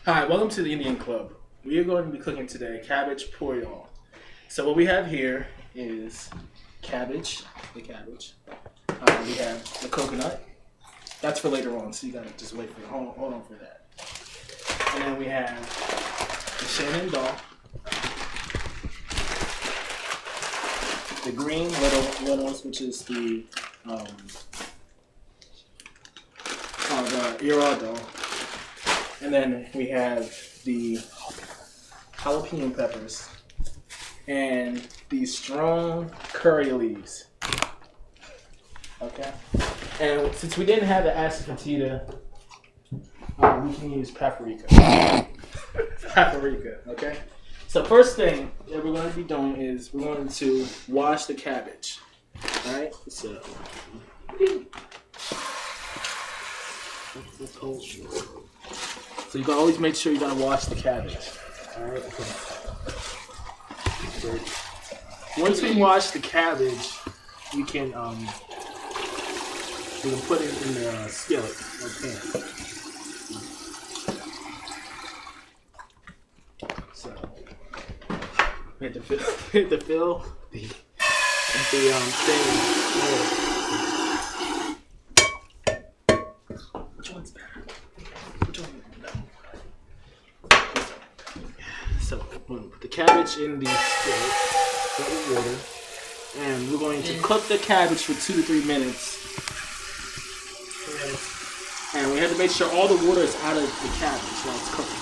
Hi, welcome to the Indian Club. We are going to be cooking today cabbage poriyal. So what we have here is cabbage, the cabbage. We have the coconut. That's for later on, so you gotta just wait for it. Hold on for that. And then we have the Shannon dal, the green lentils, which is the irado. And then we have the jalapeno peppers and these strong curry leaves. Okay. And since we didn't have the asafoetida, we can use paprika. Paprika, okay? So first thing that we're going to be doing is we're going to wash the cabbage. Alright? So you gotta always make sure you gotta wash the cabbage. Alright? So once we wash the cabbage, we can put it in the skillet or pan. So we have to fill the thing. Which one's better? Which one? No. So we're gonna put the cabbage in the skillet, fill it with water, and we're going to cook the cabbage for 2 to 3 minutes. And we have to make sure all the water is out of the cabbage while it's cooking.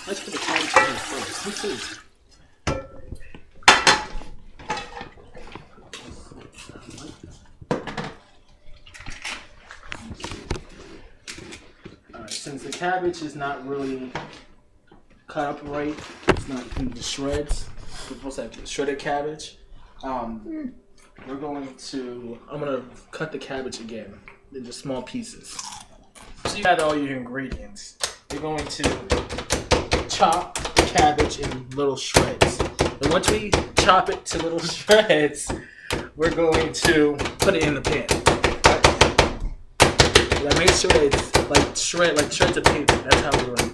Let's put the cabbage in first. Let's see. Alright, since the cabbage is not really cut up right, it's not in the shreds. We're supposed to have shredded cabbage. I'm gonna cut the cabbage again into small pieces. So you got all your ingredients. You're going to chop the cabbage in little shreds. And once we chop it to little shreds, we're going to put it in the pan. Right? Make sure it's like shreds of paper. That's how we're going to.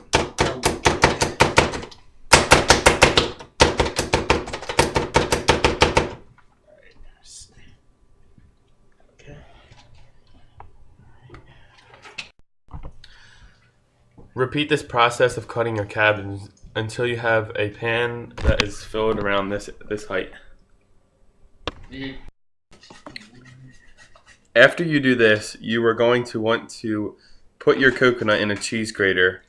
Repeat this process of cutting your cabbage until you have a pan that is filled around this height. After you do this, you are going to want to put your coconut in a cheese grater,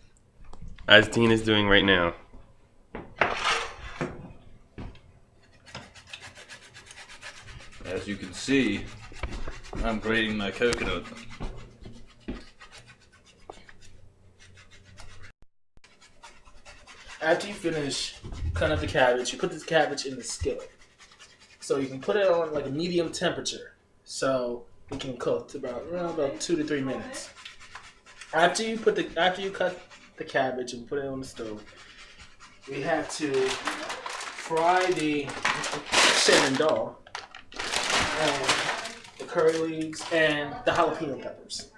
as Dean is doing right now. As you can see, I'm grating my coconut. After you finish cutting up the cabbage, you put this cabbage in the skillet. So you can put it on like a medium temperature, so it can cook to about 2 to 3 minutes. After you cut the cabbage and put it on the stove, we have to fry the Shannon dal, and the curry leaves, and the jalapeno peppers.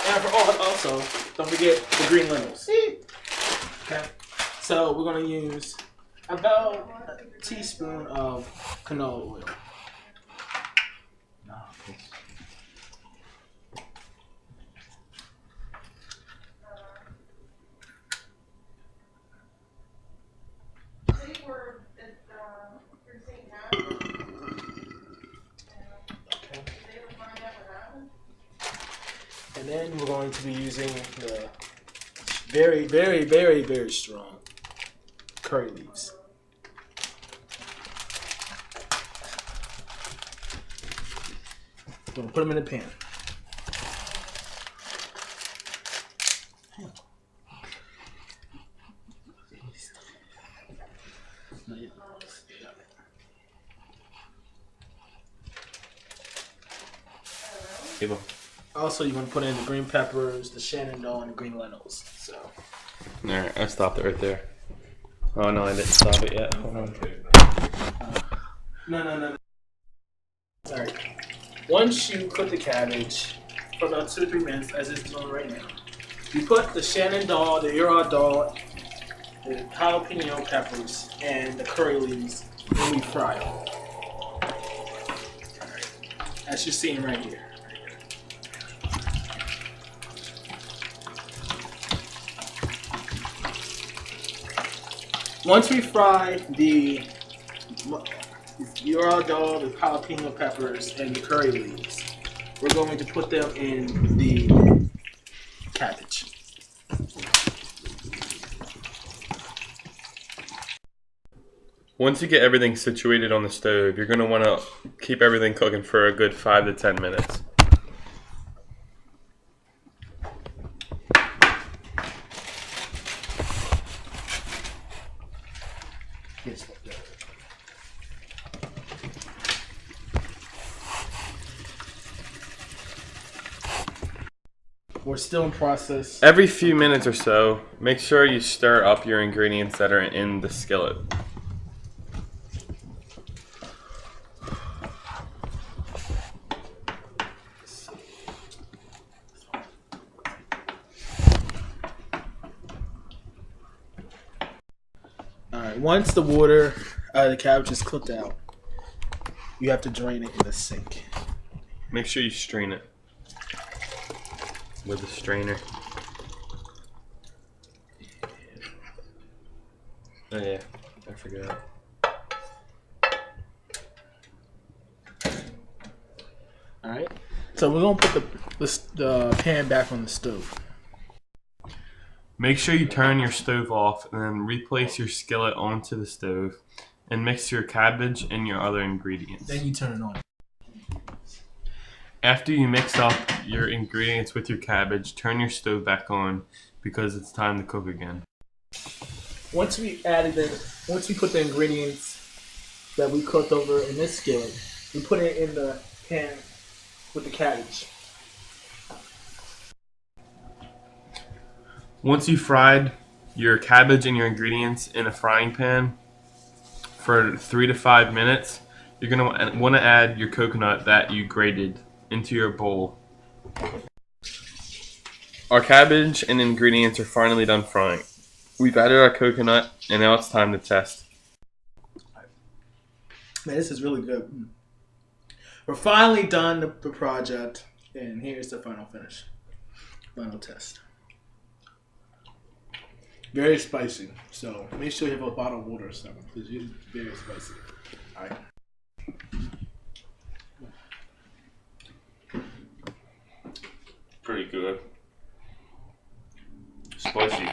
And also, don't forget the green lentils. Okay, so we're gonna use about a teaspoon of canola oil. Okay. And then we're going to be using the very, very, very, very strong curry leaves. I'm gonna put them in the pan. Also, you want to put in the green peppers, the Shannon dal, and the green lentils. So. Alright, I stopped it right there. Oh no, I didn't stop it yet. Hold on. No. Alright. Once you cook the cabbage for about 2 to 3 minutes, as it's doing right now, You put the Shannon doll, the Euro doll, the jalapeno peppers, and the curry leaves, and we fry them. Alright. As you're seeing right here. Once we fry the Euro doll, the jalapeno peppers, and the curry leaves, we're going to put them in the cabbage. Once you get everything situated on the stove, you're going to want to keep everything cooking for a good 5 to 10 minutes. We're still in process. Every few minutes or so, make sure you stir up your ingredients that are in the skillet. Alright, once the water out of the cabbage is cooked out, you have to drain it in the sink. Make sure you strain it with a strainer. Oh yeah, I forgot. Alright, so we're going to put the pan back on the stove. Make sure you turn your stove off and then replace your skillet onto the stove and mix your cabbage and your other ingredients. Then you turn it on. After you mix up your ingredients with your cabbage, turn your stove back on because it's time to cook again. Once we put the ingredients that we cooked over in this skillet, we put it in the pan with the cabbage. Once you fried your cabbage and your ingredients in a frying pan for 3 to 5 minutes, you're going to want to add your coconut that you grated into your bowl. Our cabbage and ingredients are finally done frying. We've added our coconut and now it's time to test. Man, this is really good. We're finally done the project, and here's the final finish. Final test. Very spicy, so make sure you have a bottle of water or something, because it's very spicy. Alright. Pretty good. Spicy.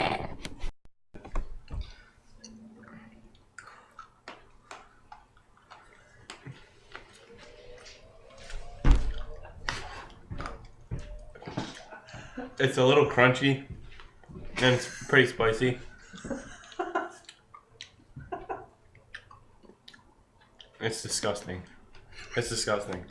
It's a little crunchy and it's pretty spicy. It's disgusting. It's disgusting.